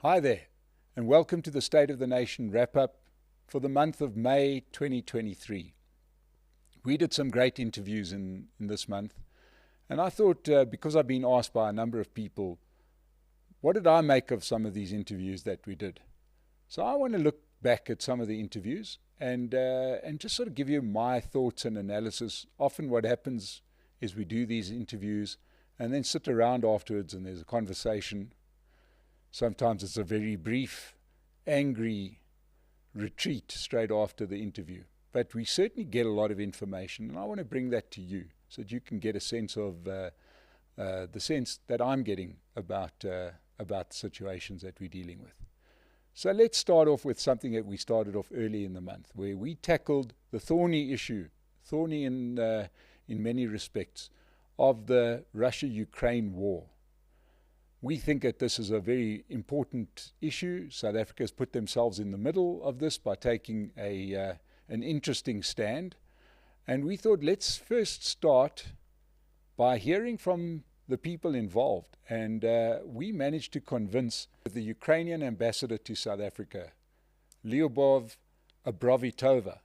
Hi there, and welcome to the State of the Nation wrap-up for the month of May 2023. We did some great interviews in this month, and I thought, because I've been asked by a number of people, what did I make of some of these interviews that we did? So I want to look back at some of the interviews and just sort of give you my thoughts and analysis. Often what happens is we do these interviews and then sit around afterwards and there's a conversation. Sometimes it's a very brief, angry retreat straight after the interview. But we certainly get a lot of information, and I want to bring that to you so that you can get a sense of the sense that I'm getting about the situations that we're dealing with. So let's start off with something that we started off early in the month, where we tackled the thorny issue, thorny in many respects, of the Russia-Ukraine war. We think that this is a very important issue. South Africa has put themselves in the middle of this by taking an interesting stand. And we thought, let's first start by hearing from the people involved. And we managed to convince the Ukrainian ambassador to South Africa, Lyubov Abrovitova,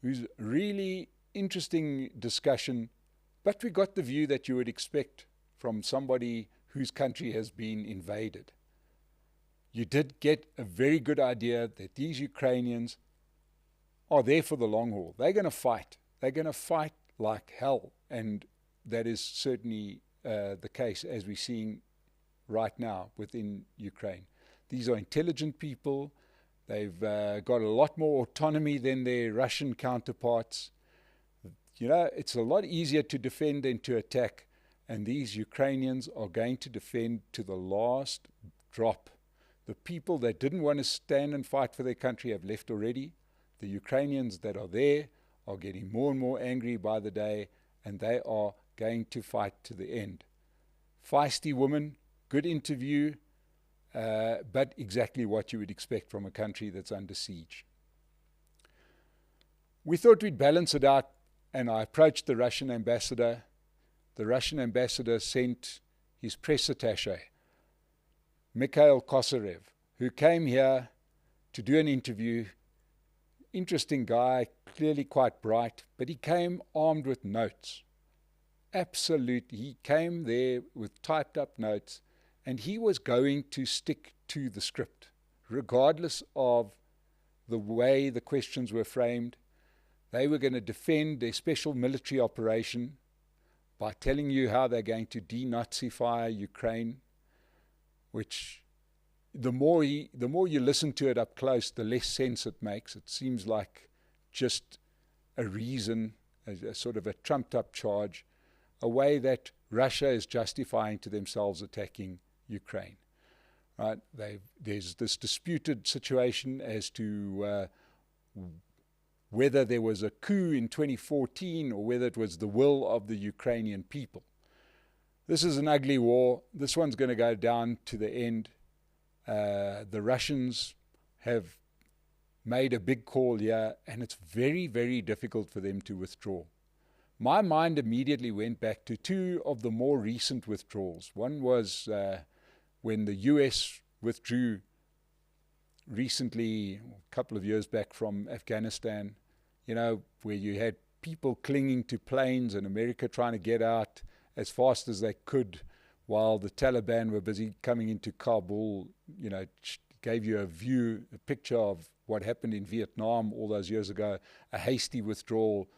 who's really interesting discussion. But we got the view that you would expect from somebody whose country has been invaded. You did get a very good idea that these Ukrainians are there for the long haul. They're going to fight. They're going to fight like hell. And that is certainly the case as we're seeing right now within Ukraine. These are intelligent people. They've got a lot more autonomy than their Russian counterparts. You know, it's a lot easier to defend than to attack. And these Ukrainians are going to defend to the last drop. The people that didn't want to stand and fight for their country have left already. The Ukrainians that are there are getting more and more angry by the day, and they are going to fight to the end. Feisty woman, good interview, but exactly what you would expect from a country that's under siege. We thought we'd balance it out, and I approached the Russian ambassador. The Russian ambassador sent his press attaché, Mikhail Kosarev, who came here to do an interview. Interesting guy, clearly quite bright, but he came armed with notes. Absolutely, he came there with typed up notes, and he was going to stick to the script, regardless of the way the questions were framed. They were going to defend their special military operation by telling you how they're going to denazify Ukraine, which the more you listen to it up close, the less sense it makes. It seems like just a reason, a sort of a trumped-up charge, a way that Russia is justifying to themselves attacking Ukraine. Right? There's this disputed situation as to whether there was a coup in 2014 or whether it was the will of the Ukrainian people. This is an ugly war. This one's going to go down to the end. The Russians have made a big call here, and it's very, very difficult for them to withdraw. My mind immediately went back to two of the more recent withdrawals. One was when the US withdrew recently, a couple of years back, from Afghanistan, you know, where you had people clinging to planes and America trying to get out as fast as they could while the Taliban were busy coming into Kabul. You know, gave you a picture of what happened in Vietnam all those years ago, a hasty withdrawal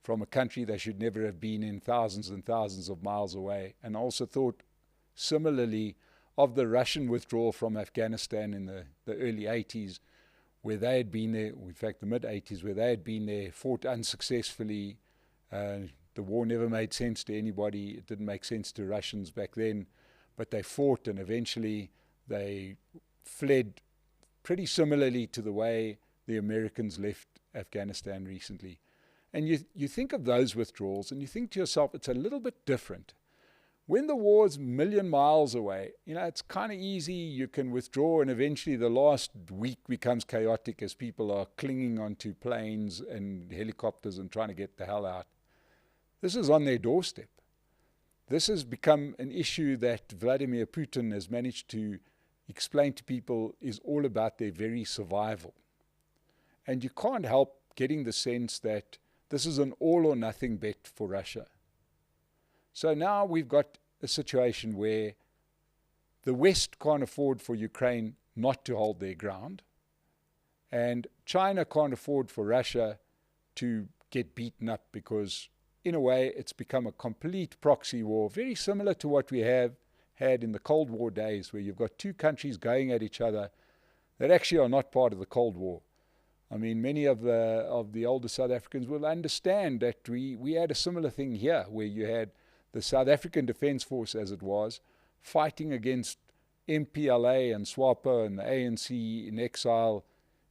from a country they should never have been in, thousands and thousands of miles away. And I also thought similarly of the Russian withdrawal from Afghanistan in the early 80s, where they had been there, in fact the mid-80s, where they had been there, fought unsuccessfully. The war never made sense to anybody. It didn't make sense to Russians back then, but they fought, and eventually they fled pretty similarly to the way the Americans left Afghanistan recently. And you think of those withdrawals and you think to yourself, it's a little bit different. When the war is a million miles away, you know, it's kind of easy. You can withdraw, and eventually the last week becomes chaotic as people are clinging onto planes and helicopters and trying to get the hell out. This is on their doorstep. This has become an issue that Vladimir Putin has managed to explain to people is all about their very survival. And you can't help getting the sense that this is an all or nothing bet for Russia. So now we've got a situation where the West can't afford for Ukraine not to hold their ground, and China can't afford for Russia to get beaten up, because in a way it's become a complete proxy war, very similar to what we have had in the Cold War days, where you've got two countries going at each other that actually are not part of the Cold War. I mean, many of the older South Africans will understand that we had a similar thing here, where you had the South African Defence Force, as it was, fighting against MPLA and SWAPO and the ANC in exile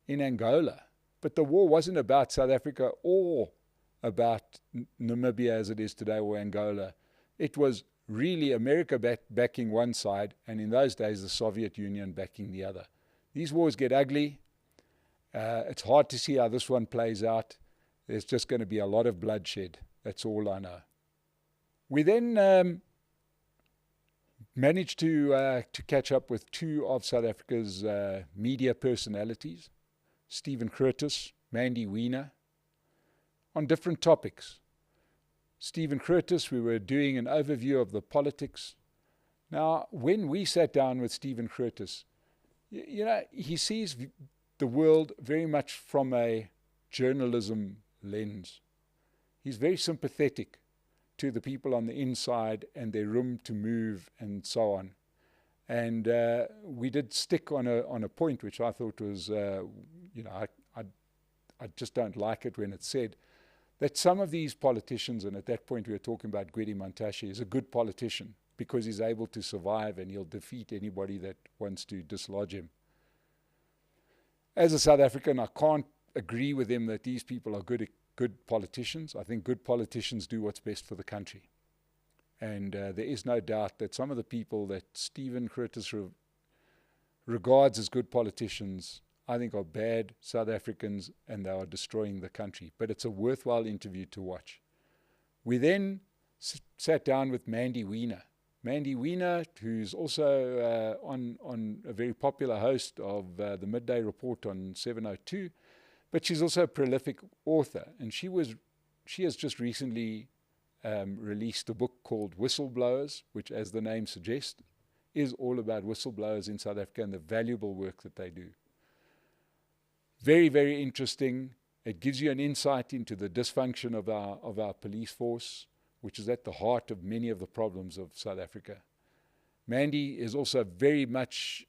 in Angola. But the war wasn't about South Africa or about Namibia as it is today, or Angola. It was really America backing one side, and in those days the Soviet Union backing the other. These wars get ugly. It's hard to see how this one plays out. There's just going to be a lot of bloodshed. That's all I know. We then managed to catch up with two of South Africa's media personalities, Stephen Curtis, Mandy Wiener, on different topics. Stephen Curtis, we were doing an overview of the politics. Now, when we sat down with Stephen Curtis, he sees the world very much from a journalism lens. He's very sympathetic to the people on the inside and their room to move and so on. And we did stick on a point which I thought was, I just don't like it when it's said that some of these politicians, and at that point we were talking about Gwede Mantashe, is a good politician because he's able to survive and he'll defeat anybody that wants to dislodge him. As a South African, I can't agree with him that these people are good politicians. I think good politicians do what's best for the country. And there is no doubt that some of the people that Stephen Curtis regards as good politicians, I think, are bad South Africans, and they are destroying the country. But it's a worthwhile interview to watch. We then sat down with Mandy Wiener. Mandy Wiener, who's also on a very popular host of the Midday Report on 702, but she's also a prolific author, and she has just recently released a book called Whistleblowers, which, as the name suggests, is all about whistleblowers in South Africa and the valuable work that they do. Very, very interesting. It gives you an insight into the dysfunction of our police force, which is at the heart of many of the problems of South Africa. Mandy is also very much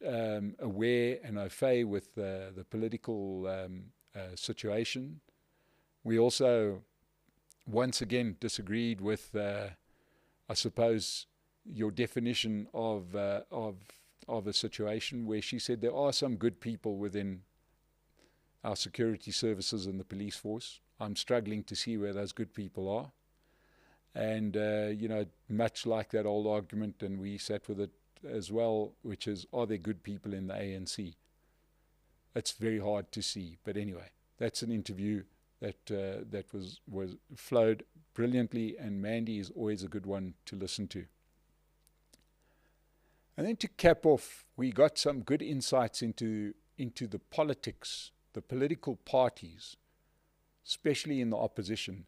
aware and au fait with the political situation. We also, once again, disagreed with, I suppose, your definition of a situation where she said there are some good people within our security services and the police force. I'm struggling to see where those good people are. And, much like that old argument, and we sat with it as well, which is, are there good people in the ANC? It's very hard to see. But anyway, that's an interview that was flowed brilliantly, and Mandy is always a good one to listen to. And then to cap off, we got some good insights into the politics, the political parties, especially in the opposition,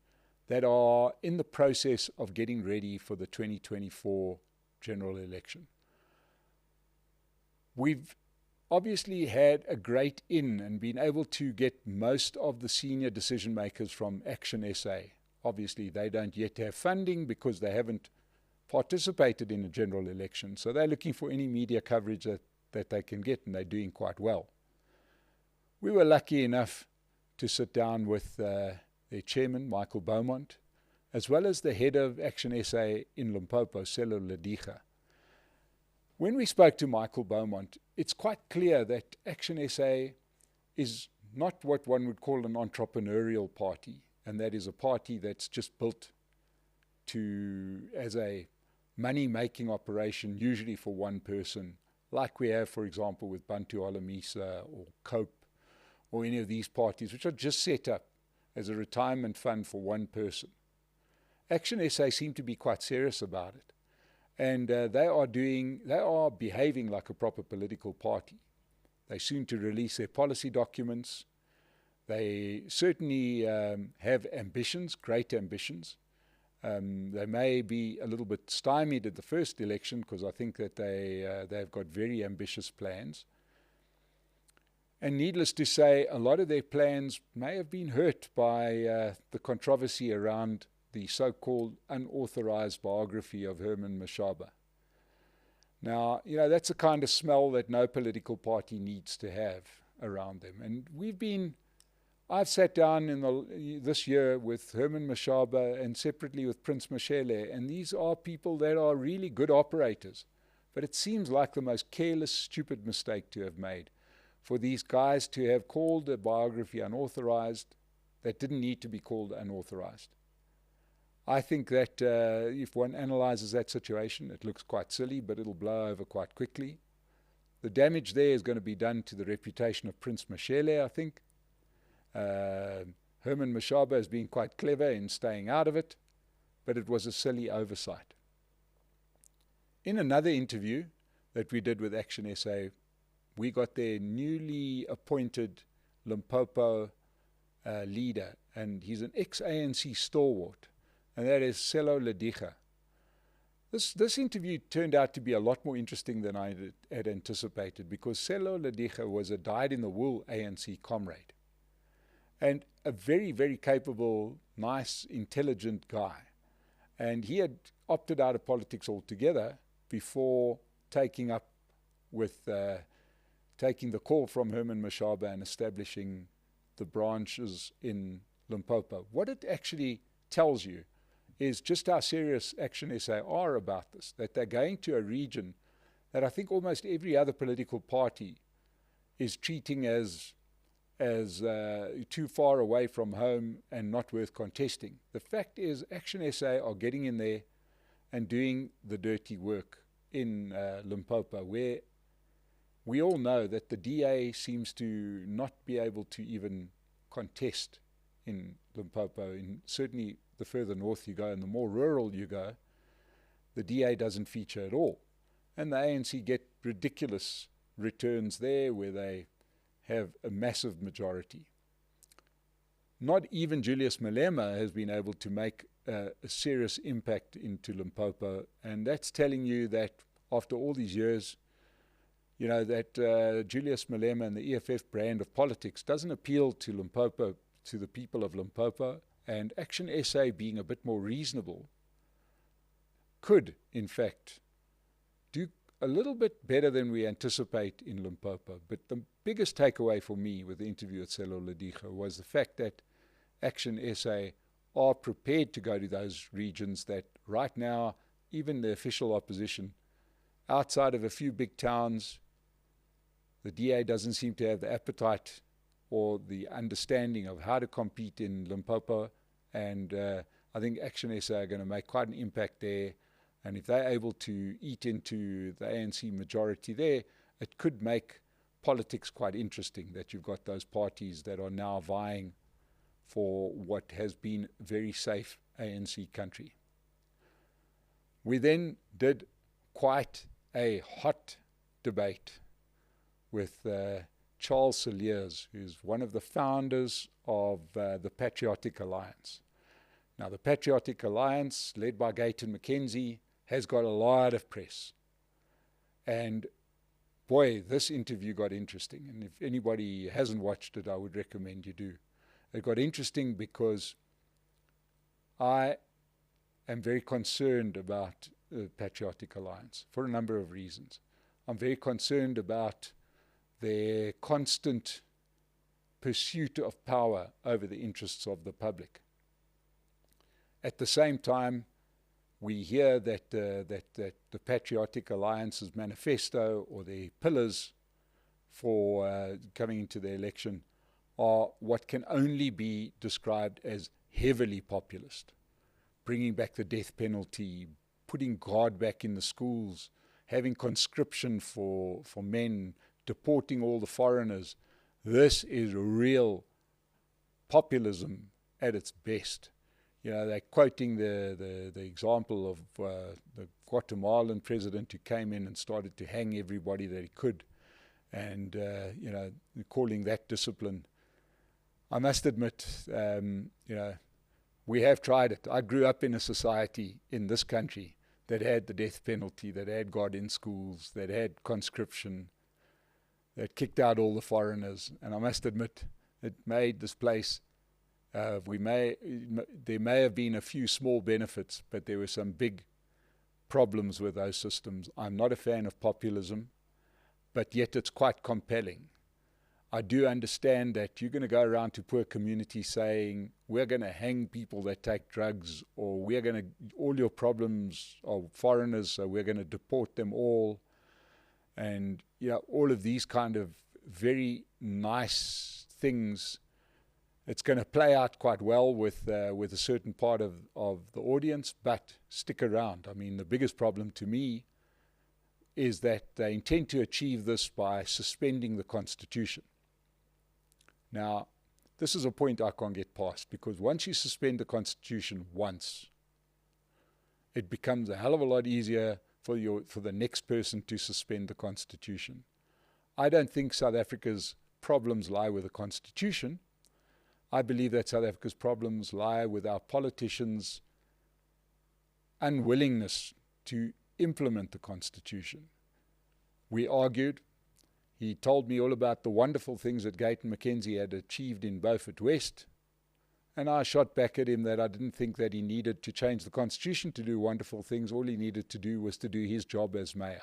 that are in the process of getting ready for the 2024 general election. We've obviously had a great in and been able to get most of the senior decision makers from Action SA. Obviously, they don't yet have funding because they haven't participated in a general election. So they're looking for any media coverage that they can get, and they're doing quite well. We were lucky enough to sit down with their chairman, Michael Beaumont, as well as the head of Action SA in Limpopo, Celo Ledica. When we spoke to Michael Beaumont, it's quite clear that Action SA is not what one would call an entrepreneurial party, and that is a party that's just built as a money-making operation, usually for one person, like we have, for example, with Bantu Holomisa or COPE, or any of these parties, which are just set up as a retirement fund for one person. Action SA seem to be quite serious about it. And they are behaving like a proper political party. They're soon to release their policy documents. They certainly have ambitions, great ambitions. They may be a little bit stymied at the first election because I think that they've got very ambitious plans. And needless to say, a lot of their plans may have been hurt by the controversy around the so-called unauthorized biography of Herman Mashaba. Now, that's the kind of smell that no political party needs to have around them. And I've sat down this year with Herman Mashaba and separately with Prince Mashele, and these are people that are really good operators. But it seems like the most careless, stupid mistake to have made for these guys to have called a biography unauthorized that didn't need to be called unauthorized. I think that if one analyzes that situation, it looks quite silly, but it'll blow over quite quickly. The damage there is going to be done to the reputation of Prince Mashele, I think. Herman Mashaba has been quite clever in staying out of it, but it was a silly oversight. In another interview that we did with Action SA, we got their newly appointed Limpopo leader, and he's an ex-ANC stalwart, and that is Celo Ledica. This interview turned out to be a lot more interesting than I had anticipated, because Celo Ledica was a dyed-in-the-wool ANC comrade, and a very, very capable, nice, intelligent guy. And he had opted out of politics altogether before taking up with taking the call from Herman Mashaba and establishing the branches in Limpopo. What it actually tells you is just how serious Action SA are about this, that they're going to a region that I think almost every other political party is treating as too far away from home and not worth contesting. The fact is, Action SA are getting in there and doing the dirty work in Limpopo, where we all know that the DA seems to not be able to even contest in Limpopo. Certainly the further north you go and the more rural you go, the DA doesn't feature at all. And the ANC get ridiculous returns there where they have a massive majority. Not even Julius Malema has been able to make a serious impact into Limpopo, and that's telling you that after all these years, that Julius Malema and the EFF brand of politics doesn't appeal to Limpopo, to the people of Limpopo, and Action SA, being a bit more reasonable, could, in fact, do a little bit better than we anticipate in Limpopo. But the biggest takeaway for me with the interview with Celo Ledica was the fact that Action SA are prepared to go to those regions that right now, even the official opposition, outside of a few big towns, the DA doesn't seem to have the appetite or the understanding of how to compete in Limpopo, and I think Action SA are going to make quite an impact there, and if they're able to eat into the ANC majority there, it could make politics quite interesting, that you've got those parties that are now vying for what has been very safe ANC country. We then did quite a hot debate with Charles Saliers, who's one of the founders of the Patriotic Alliance. Now, the Patriotic Alliance, led by Gayton McKenzie, has got a lot of press. And boy, this interview got interesting. And if anybody hasn't watched it, I would recommend you do. It got interesting because I am very concerned about the Patriotic Alliance for a number of reasons. I'm very concerned about their constant pursuit of power over the interests of the public. At the same time, we hear that the Patriotic Alliance's manifesto, or their pillars for coming into the election, are what can only be described as heavily populist. Bringing back the death penalty, putting God back in the schools, having conscription for men, deporting all the foreigners. This is real populism at its best. they're quoting the example of the Guatemalan president who came in and started to hang everybody that he could, and calling that discipline. I must admit, we have tried it. I grew up in a society in this country that had the death penalty, that had God in schools, that had conscription, that kicked out all the foreigners, and I must admit, it made this place. There may have been a few small benefits, but there were some big problems with those systems. I'm not a fan of populism, but yet it's quite compelling. I do understand that you're going to go around to poor communities saying, we're going to hang people that take drugs, or all your problems are foreigners, so we're going to deport them all. And all of these kind of very nice things. It's going to play out quite well with a certain part of the audience, but stick around. I mean, the biggest problem to me is that they intend to achieve this by suspending the Constitution. Now, this is a point I can't get past, because once you suspend the Constitution once, it becomes a hell of a lot easier for the next person to suspend the Constitution. I don't think South Africa's problems lie with the Constitution. I believe that South Africa's problems lie with our politicians' unwillingness to implement the Constitution. We argued. He told me all about the wonderful things that Gayton Mackenzie had achieved in Beaufort West, and I shot back at him that I didn't think that he needed to change the Constitution to do wonderful things. All he needed to do was to do his job as mayor.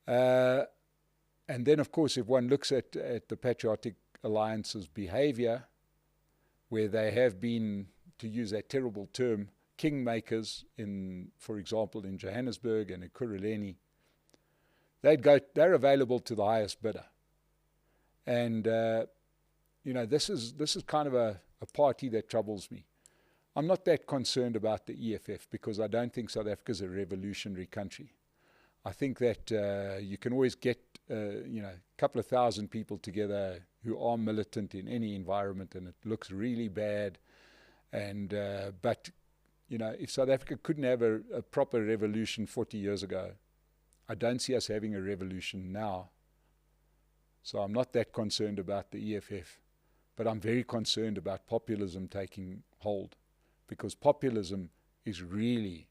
And then, of course, if one looks at the Patriotic Alliance's behavior, where they have been, to use that terrible term, kingmakers for example, in Johannesburg and in Ekurhuleni, they're available to the highest bidder. And, this is kind of a party that troubles me. I'm not that concerned about the EFF, because I don't think South Africa is a revolutionary country. I think that you can always get, a couple of thousand people together who are militant in any environment, and it looks really bad. And but if South Africa couldn't have a proper revolution 40 years ago, I don't see us having a revolution now. So I'm not that concerned about the EFF, but I'm very concerned about populism taking hold, because populism is really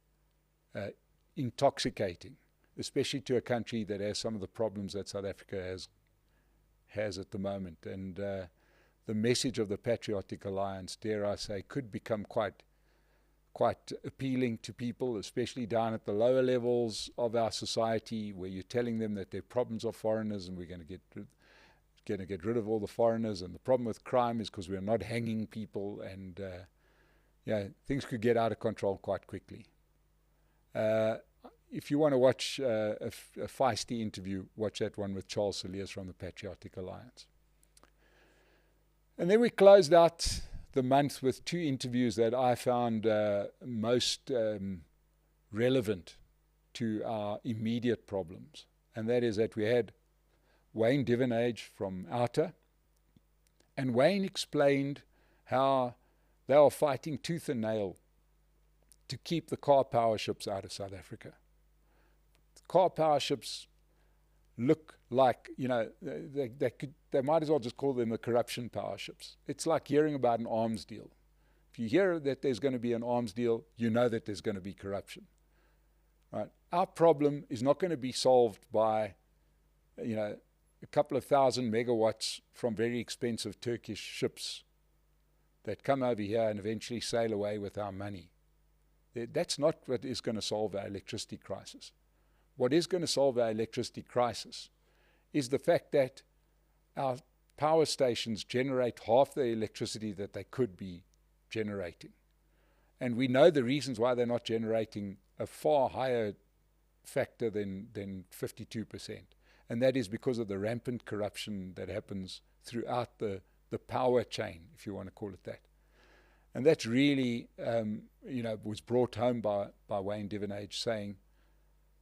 intoxicating, especially to a country that has some of the problems that South Africa has at the moment. And the message of the Patriotic Alliance, dare I say, could become quite appealing to people, especially down at the lower levels of our society, where you're telling them that their problems are foreigners, and we're going to get rid of all the foreigners, and the problem with crime is because we're not hanging people, and things could get out of control quite quickly. If you want to watch a feisty interview, watch that one with Charles Saliers from the Patriotic Alliance. And then we closed out the month with two interviews that I found most relevant to our immediate problems. And that is that we had Wayne Divenage from Outer, and Wayne explained how they are fighting tooth and nail to keep the car power ships out of South Africa. Car power ships look like, they might as well just call them the corruption power ships. It's like hearing about an arms deal. If you hear that there's going to be an arms deal, you know that there's going to be corruption. Right? Our problem is not going to be solved by, a couple of thousand megawatts from very expensive Turkish ships that come over here and eventually sail away with our money. That's not what is going to solve our electricity crisis. What is going to solve our electricity crisis is the fact that our power stations generate half the electricity that they could be generating. And we know the reasons why they're not generating a far higher factor than 52%. And that is because of the rampant corruption that happens throughout the power chain, if you want to call it that. And that's really, was brought home by Wayne Divenage, saying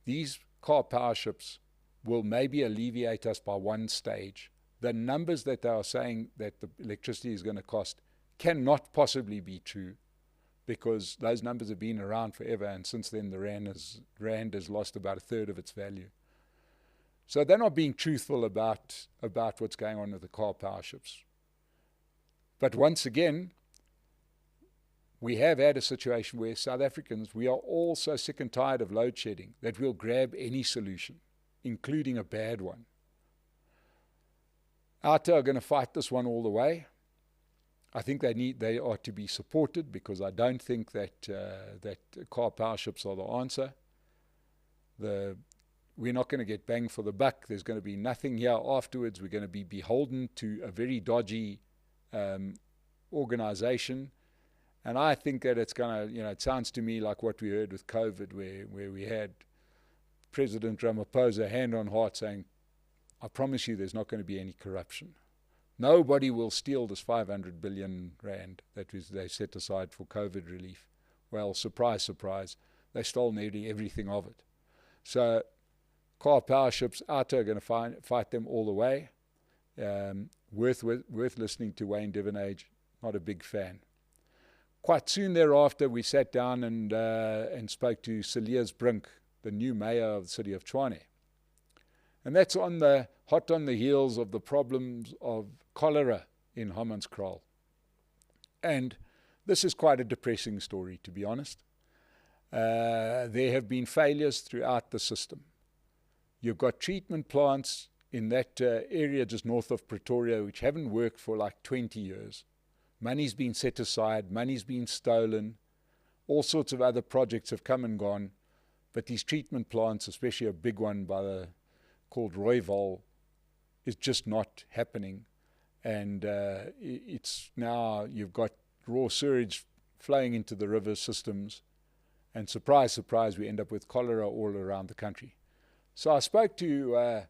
these car power ships will maybe alleviate us by one stage. The numbers that they are saying that the electricity is going to cost cannot possibly be true. because those numbers have been around forever, and since then the rand has lost about a third of its value. So they're not being truthful about what's going on with the car power ships. But once again, we have had a situation where South Africans, we are all so sick and tired of load shedding that we'll grab any solution, including a bad one. ARTA are going to fight this one all the way. I think they are to be supported, because I don't think that car power ships are the answer. We're not going to get bang for the buck. There's going to be nothing here afterwards. We're going to be beholden to a very dodgy organization. And I think that it's going to, it sounds to me like what we heard with COVID, where we had President Ramaphosa, hand on heart, saying, I promise you there's not going to be any corruption. Nobody will steal this 500 billion rand that they set aside for COVID relief. Well, surprise, surprise, they stole nearly everything of it. So car power ships, ARTA are going to fight them all the way. Worth listening to Wayne Divenage, not a big fan. Quite soon thereafter, we sat down and spoke to Saliers, the new mayor of the city of Tshwane. And that's hot on the heels of the problems of cholera in Hammanskraal. And this is quite a depressing story, to be honest. There have been failures throughout the system. You've got treatment plants in that area just north of Pretoria which haven't worked for like 20 years. Money's been set aside, money's been stolen, all sorts of other projects have come and gone, but these treatment plants, especially a big one called Rooiwal, is just not happening. And it's now, you've got raw sewage flowing into the river systems, and surprise, surprise, we end up with cholera all around the country. So I spoke to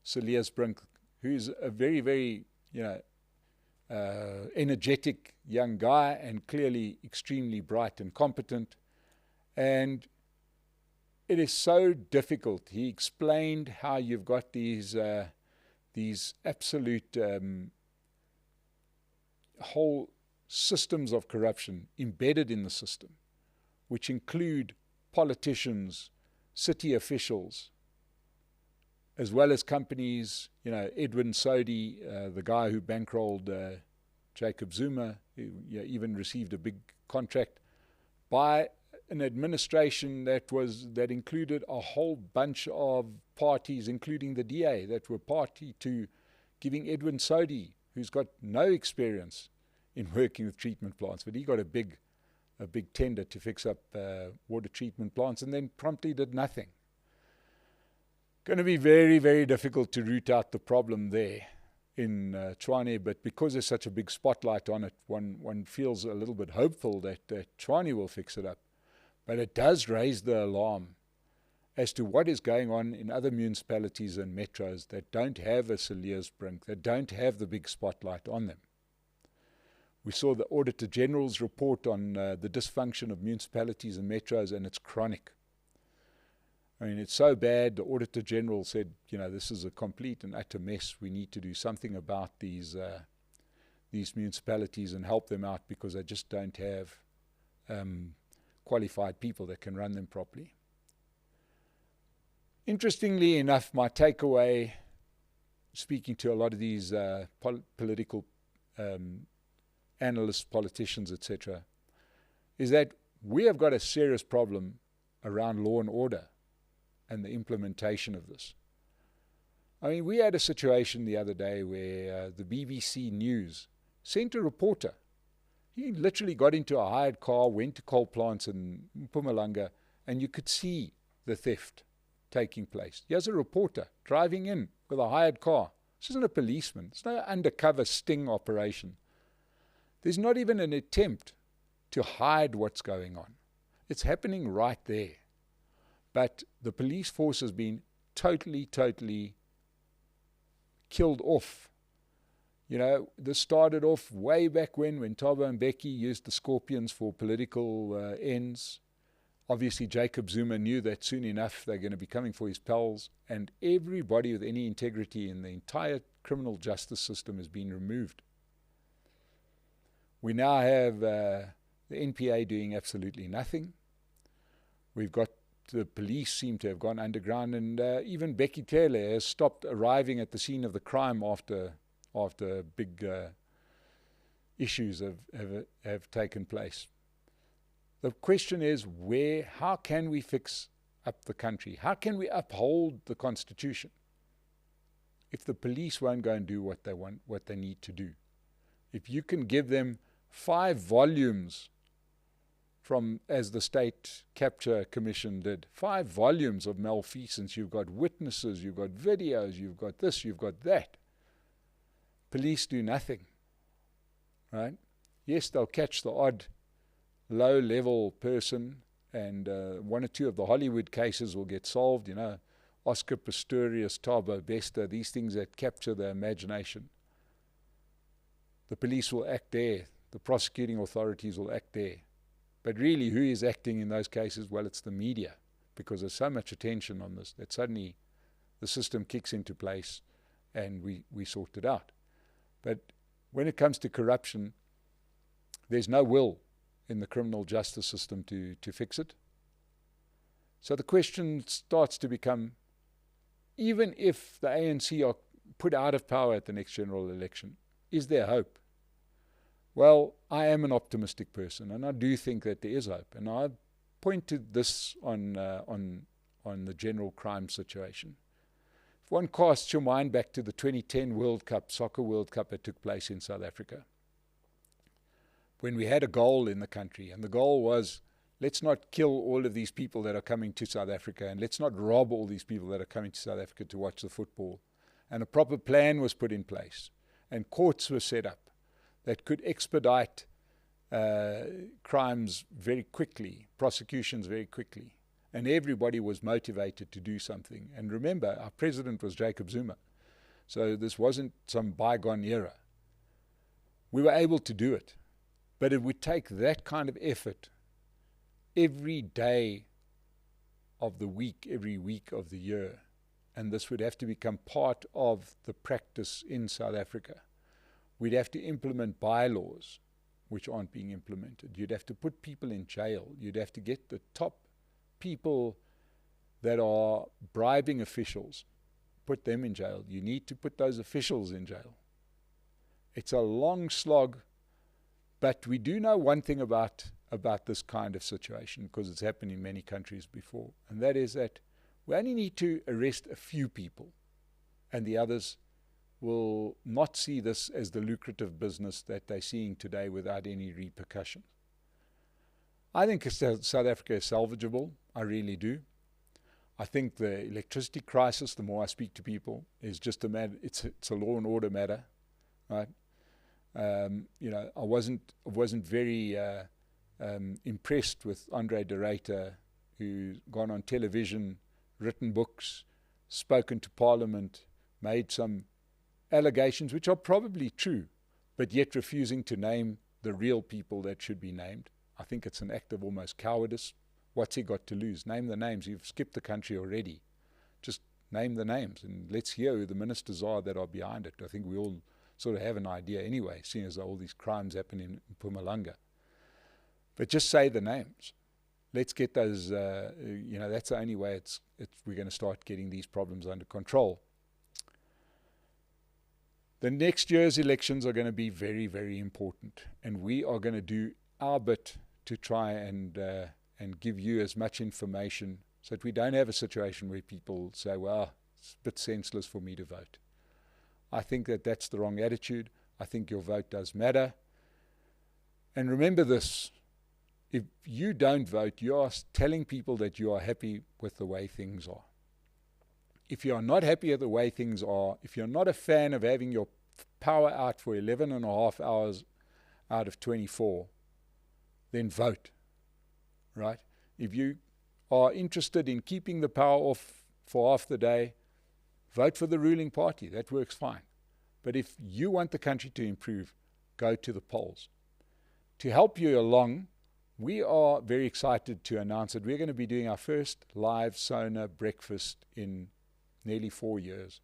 Saliers Brink, who's a very, very, energetic young guy, and clearly extremely bright and competent. And it is so difficult. He explained how you've got these absolute whole systems of corruption embedded in the system, which include politicians, city officials, as well as companies. Edwin Sodi, the guy who bankrolled Jacob Zuma, who even received a big contract by an administration that included a whole bunch of parties, including the DA, that were party to giving Edwin Sodi, who's got no experience in working with treatment plants, but he got a big tender to fix up water treatment plants, and then promptly did nothing. Going to be very, very difficult to root out the problem there in Tshwane, but because there's such a big spotlight on it, one feels a little bit hopeful that Tshwane will fix it up. But it does raise the alarm as to what is going on in other municipalities and metros that don't have a Saliers Brink, that don't have the big spotlight on them. We saw the Auditor General's report on the dysfunction of municipalities and metros, and it's chronic. I mean, it's so bad. The Auditor General said, this is a complete and utter mess. We need to do something about these municipalities and help them out, because they just don't have qualified people that can run them properly. Interestingly enough, my takeaway, speaking to a lot of these political analysts, politicians, etc., is that we have got a serious problem around law and order and the implementation of this. I mean, we had a situation the other day where the BBC News sent a reporter. He literally got into a hired car, went to coal plants in Mpumalanga, and you could see the theft taking place. Here's a reporter driving in with a hired car. This isn't a policeman. It's no undercover sting operation. There's not even an attempt to hide what's going on. It's happening right there. But the police force has been totally killed off. This started off way back when Thabo Mbeki used the Scorpions for political ends. Obviously, Jacob Zuma knew that soon enough they're going to be coming for his pals, and everybody with any integrity in the entire criminal justice system has been removed. We now have the NPA doing absolutely nothing. We've got the police seem to have gone underground, and even Becky Taylor has stopped arriving at the scene of the crime after big issues have taken place. The question is, how can we fix up the country? How can we uphold the Constitution if the police won't go and do what they want, what they need to do? If you can give them 5 volumes from, as the State Capture Commission did, 5 volumes of malfeasance, you've got witnesses, you've got videos, you've got this, you've got that. Police do nothing, right? Yes, they'll catch the odd low-level person, and 1 or 2 of the Hollywood cases will get solved, you know, Oscar Pistorius, Thabo Bester, these things that capture the imagination. The police will act there. The prosecuting authorities will act there. But really, who is acting in those cases? Well, it's the media, because there's so much attention on this that suddenly the system kicks into place and we sort it out. But when it comes to corruption, there's no will in the criminal justice system to fix it. So the question starts to become, even if the ANC are put out of power at the next general election, is there hope? Well, I am an optimistic person, and I do think that there is hope. And I pointed this on the general crime situation. If one casts your mind back to the 2010 World Cup, Soccer World Cup that took place in South Africa, when we had a goal in the country, and the goal was, let's not kill all of these people that are coming to South Africa, and let's not rob all these people that are coming to South Africa to watch the football. And a proper plan was put in place, and courts were set up that could expedite crimes very quickly, prosecutions very quickly. And everybody was motivated to do something. And remember, our president was Jacob Zuma. So this wasn't some bygone era. We were able to do it. But it would take that kind of effort every day of the week, every week of the year. And this would have to become part of the practice in South Africa. We'd have to implement bylaws which aren't being implemented. You'd have to put people in jail. You'd have to get the top people that are bribing officials, put them in jail. You need to put those officials in jail. It's a long slog, but we do know one thing about this kind of situation, because it's happened in many countries before, and that is that we only need to arrest a few people, and the others will not see this as the lucrative business that they're seeing today without any repercussion. I think South Africa is salvageable. I really do. I think the electricity crisis, the more I speak to people, is just a matter. It's a law and order matter, right? You know, I wasn't very impressed with Andre de Ruyter, who's gone on television, written books, spoken to Parliament, made some allegations which are probably true, but yet refusing to name the real people that should be named. I think it's an act of almost cowardice. What's he got to lose? Name the names. You've skipped the country already. Just name the names, and let's hear who the ministers are that are behind it. I think we all sort of have an idea anyway, seeing as all these crimes happen in Mpumalanga. But just say the names. Let's get those, you know, that's the only way we're going to start getting these problems under control. The next year's elections are going to be very, very important, and we are going to do our bit to try and give you as much information so that we don't have a situation where people say, well, it's a bit senseless for me to vote. I think that that's the wrong attitude. I think your vote does matter. And remember this, if you don't vote, you are telling people that you are happy with the way things are. If you are not happy with the way things are, if you're not a fan of having your power out for 11 and a half hours out of 24, then vote, right? If you are interested in keeping the power off for half the day, vote for the ruling party. That works fine. But if you want the country to improve, go to the polls. To help you along, we are very excited to announce that we're going to be doing our first live SONA breakfast in nearly 4 years.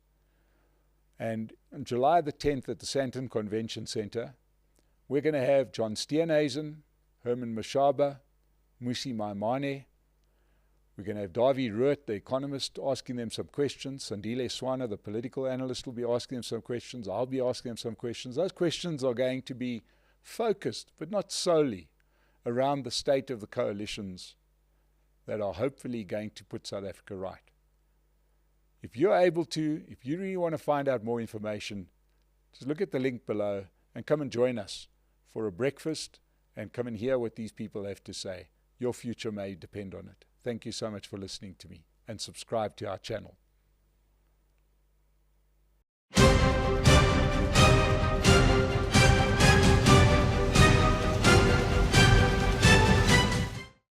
And on July the 10th at the Sandton Convention Centre, we're going to have John Steenhuisen, Herman Mashaba, Musi Maimane. We're going to have Davy Root, the economist, asking them some questions. Sandile Swana, the political analyst, will be asking them some questions. I'll be asking them some questions. Those questions are going to be focused, but not solely, around the state of the coalitions that are hopefully going to put South Africa right. If you're able to, if you really want to find out more information, just look at the link below and come and join us for a breakfast and come and hear what these people have to say. Your future may depend on it. Thank you so much for listening to me, and subscribe to our channel.